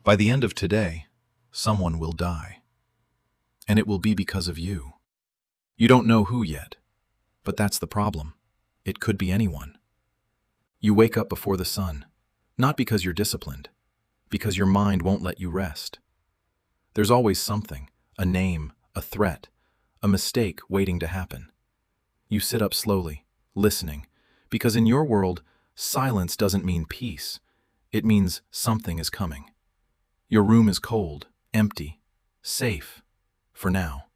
By the end of today, someone will die. And it will be because of you. You don't know who yet, but that's the problem. It could be anyone. You wake up before the sun, not because you're disciplined, because your mind won't let you rest. There's always something, a name, a threat, a mistake waiting to happen. You sit up slowly, listening, because in your world, silence doesn't mean peace. It means something is coming. Your room is cold, empty, safe, for now.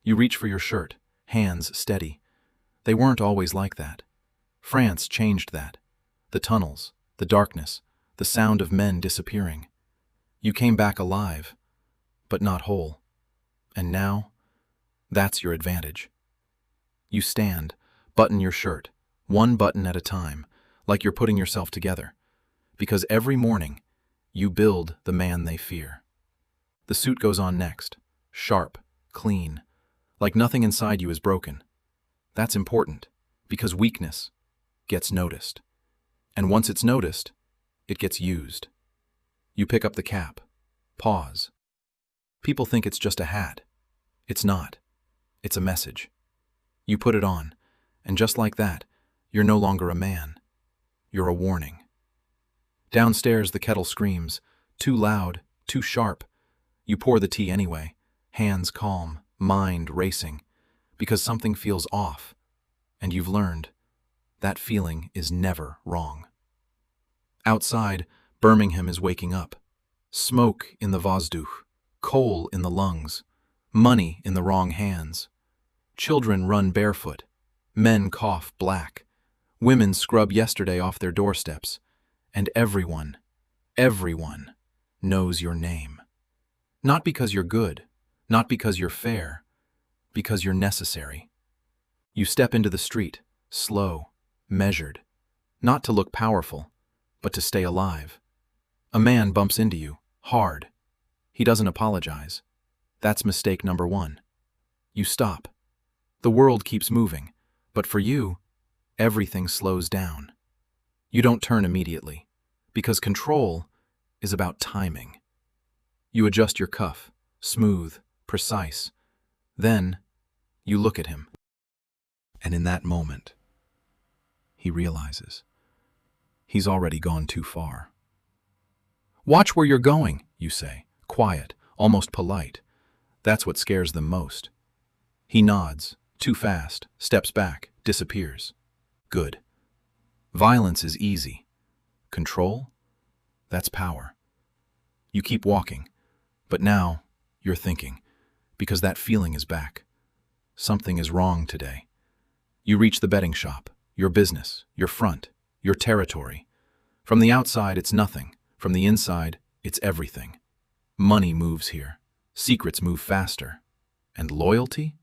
You reach for your shirt, hands steady. They weren't always like that. France changed that. The tunnels, the darkness, the sound of men disappearing. You came back alive, but not whole. And now, that's your advantage. You stand, button your shirt, one button at a time, like you're putting yourself together. Because every morning, you build the man they fear. The suit goes on next, sharp, clean, like nothing inside you is broken. That's important, because weakness gets noticed. And once it's noticed, it gets used. You pick up the cap, pause. People think it's just a hat. It's not. It's a message. You put it on, and just like that, you're no longer a man. You're a warning. Downstairs, the kettle screams, too loud, too sharp. You pour the tea anyway, hands calm, mind racing, because something feels off, and you've learned that feeling is never wrong. Outside, Birmingham is waking up. Smoke in the Vosduch, coal in the lungs, money in the wrong hands. Children run barefoot, men cough black, women scrub yesterday off their doorsteps, and everyone knows your name. Not because you're good, not because you're fair, because you're necessary. You step into the street, slow, measured, not to look powerful, but to stay alive. A man bumps into you, hard. He doesn't apologize. That's mistake number one. You stop. The world keeps moving, but for you, everything slows down. You don't turn immediately, because control is about timing. You adjust your cuff, smooth, precise. Then, you look at him. And in that moment, he realizes he's already gone too far. "Watch where you're going," you say, quiet, almost polite. That's what scares them most. He nods, too fast, steps back, disappears. Good. Violence is easy. Control? That's power. You keep walking, but now you're thinking, because that feeling is back. Something is wrong today. You reach the betting shop, your business, your front, your territory. From the outside, it's nothing. From the inside, it's everything. Money moves here. Secrets move faster. And loyalty?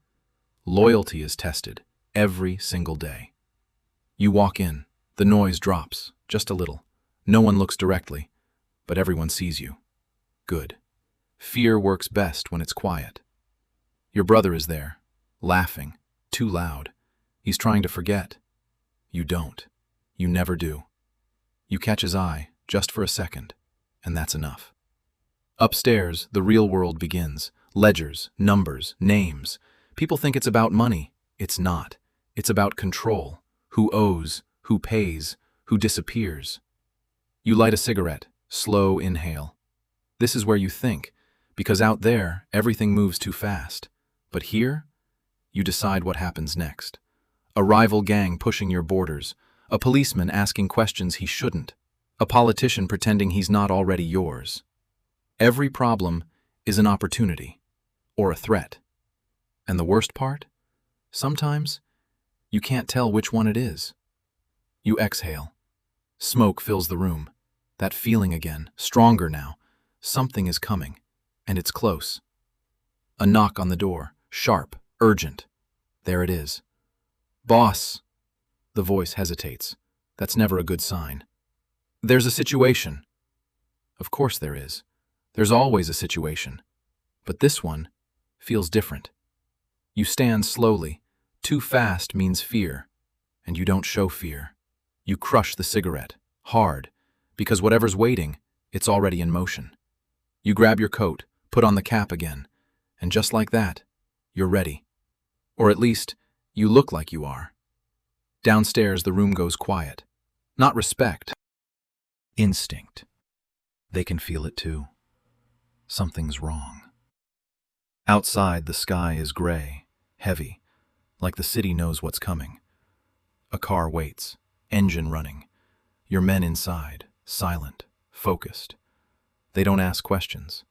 Loyalty is tested every single day. You walk in. The noise drops, just a little. No one looks directly, but everyone sees you. Good. Fear works best when it's quiet. Your brother is there, laughing, too loud. He's trying to forget. You don't. You never do. You catch his eye, just for a second, and that's enough. Upstairs, the real world begins. Ledgers, numbers, names. People think it's about money. It's not. It's about control. Who owes, who pays, who disappears. You light a cigarette, slow inhale. This is where you think, because out there, everything moves too fast. But here, you decide what happens next. A rival gang pushing your borders, a policeman asking questions he shouldn't, a politician pretending he's not already yours. Every problem is an opportunity, or a threat. And the worst part? Sometimes, you can't tell which one it is. You exhale. Smoke fills the room. That feeling again, stronger now. Something is coming, and it's close. A knock on the door, sharp, urgent. There it is. "Boss." The voice hesitates. That's never a good sign. "There's a situation." Of course there is. There's always a situation. But this one feels different. You stand slowly. Too fast means fear, and you don't show fear. You crush the cigarette, hard, because whatever's waiting, it's already in motion. You grab your coat, put on the cap again, and just like that, you're ready. Or at least, you look like you are. Downstairs, the room goes quiet. Not respect. Instinct. They can feel it too. Something's wrong. Outside, the sky is gray, heavy, like the city knows what's coming. A car waits, engine running. Your men inside, silent, focused. They don't ask questions.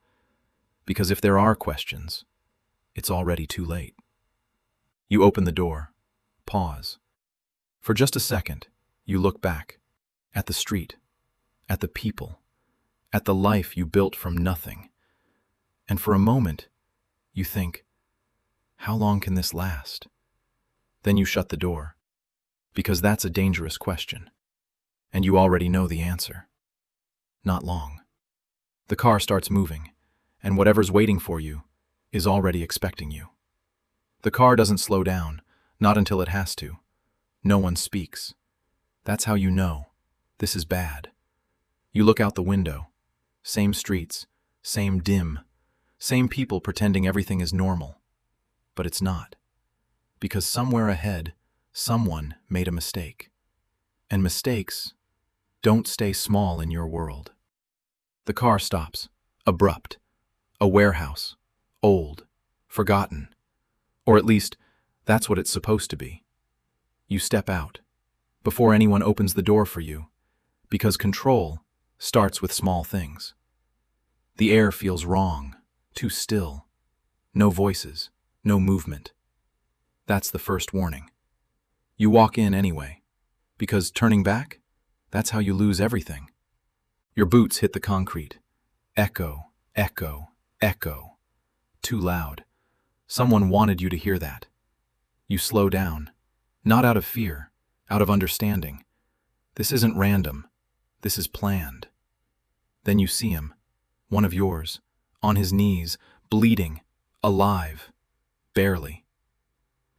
Because if there are questions, it's already too late. You open the door, pause. For just a second, you look back, at the street, at the people, at the life you built from nothing. And for a moment, you think, how long can this last? Then you shut the door, because that's a dangerous question, and you already know the answer. Not long. The car starts moving, and whatever's waiting for you is already expecting you. The car doesn't slow down, not until it has to. No one speaks. That's how you know this is bad. You look out the window. Same streets, same dim, same people pretending everything is normal. But it's not. Because somewhere ahead, someone made a mistake. And mistakes don't stay small in your world. The car stops, abrupt. A warehouse, old, forgotten. Or at least, that's what it's supposed to be. You step out, before anyone opens the door for you, because control starts with small things. The air feels wrong, too still. No voices, no movement. That's the first warning. You walk in anyway, because turning back, that's how you lose everything. Your boots hit the concrete. Echo, echo, echo. Too loud. Someone wanted you to hear that. You slow down, not out of fear, out of understanding. This isn't random. This is planned. Then you see him, one of yours, on his knees, bleeding, alive, barely.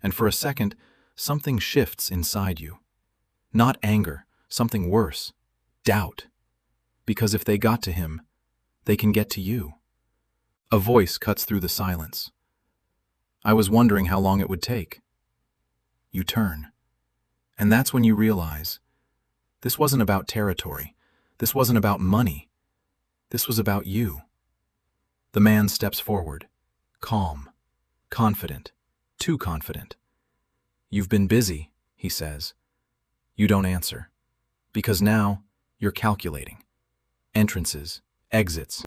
And for a second, something shifts inside you. Not anger, something worse, doubt. Because if they got to him, they can get to you. A voice cuts through the silence. I was wondering how long it would take. You turn. And that's when you realize, this wasn't about territory. This wasn't about money. This was about you. The man steps forward, calm, confident, too confident. You've been busy, he says. You don't answer. Because now, you're calculating. Entrances, exits,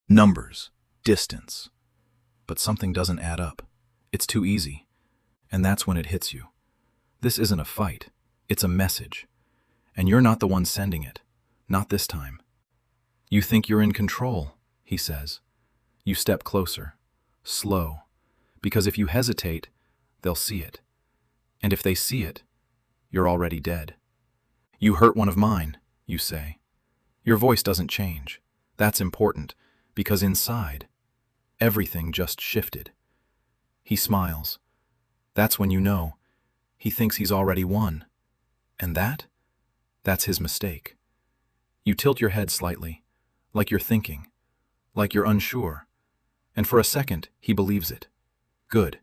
numbers, distance. But something doesn't add up. It's too easy. And that's when it hits you. This isn't a fight. It's a message. And you're not the one sending it. Not this time. You think you're in control, he says. You step closer. Slow. Because if you hesitate, they'll see it. And if they see it, you're already dead. You hurt one of mine, you say. Your voice doesn't change. That's important, because inside, everything just shifted. He smiles. That's when you know. He thinks he's already won. And that's his mistake. You tilt your head slightly, like you're thinking, like you're unsure. And for a second, he believes it. Good,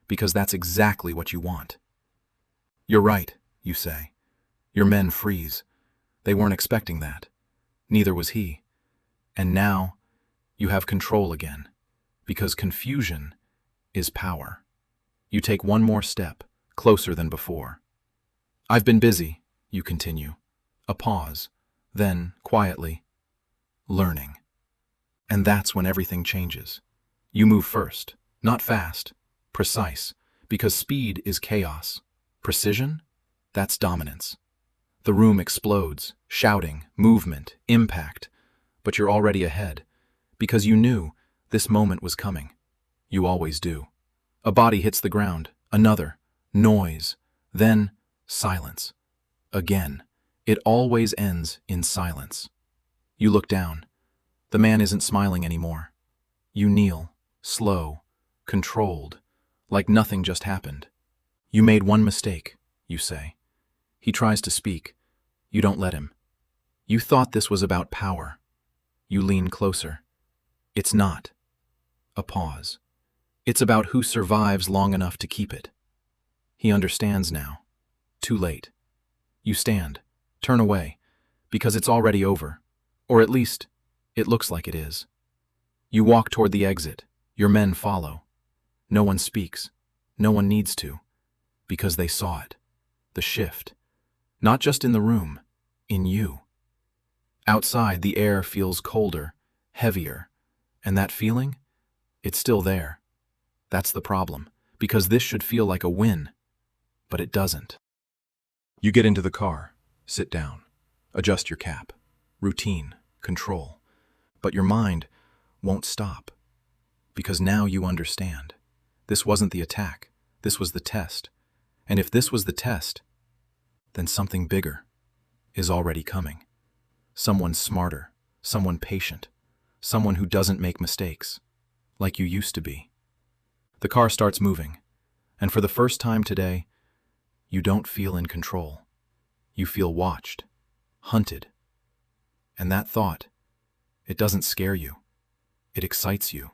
because that's exactly what you want. You're right, you say. Your men freeze. They weren't expecting that. Neither was he. And now, you have control again, because confusion is power. You take one more step, closer than before. I've been busy, you continue. A pause, then, quietly, learning. And that's when everything changes. You move first, not fast, precise, because speed is chaos. Precision? That's dominance. The room explodes, shouting, movement, impact. But you're already ahead, because you knew this moment was coming. You always do. A body hits the ground, another, noise, then silence. Again, it always ends in silence. You look down. The man isn't smiling anymore. You kneel, slow, controlled, like nothing just happened. You made one mistake, you say. He tries to speak. You don't let him. You thought this was about power. You lean closer. It's not a pause. It's about who survives long enough to keep it. He understands now. Too late. You stand, turn away, because it's already over. Or at least, it looks like it is. You walk toward the exit. Your men follow. No one speaks. No one needs to. Because they saw it. The shift. Not just in the room, in you. Outside, the air feels colder, heavier. And that feeling? It's still there. That's the problem, because this should feel like a win. But it doesn't. You get into the car, sit down, adjust your cap. Routine, control. But your mind won't stop. Because now you understand. This wasn't the attack. This was the test. And if this was the test, then something bigger is already coming. Someone smarter, someone patient, someone who doesn't make mistakes, like you used to be. The car starts moving, and for the first time today, you don't feel in control. You feel watched, hunted. And that thought, it doesn't scare you. It excites you.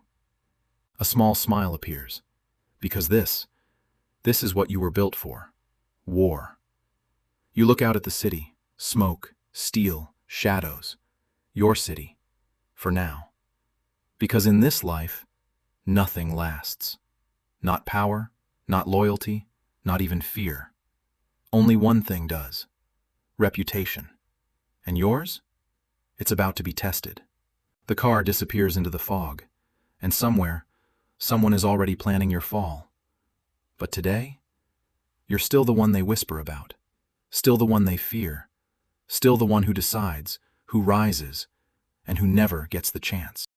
A small smile appears, because this is what you were built for. War. You look out at the city, smoke, steel, shadows. Your city, for now. Because in this life, nothing lasts. Not power, not loyalty, not even fear. Only one thing does. Reputation. And yours? It's about to be tested. The car disappears into the fog, and somewhere, someone is already planning your fall. But today, you're still the one they whisper about, still the one they fear, still the one who decides, who rises, and who never gets the chance.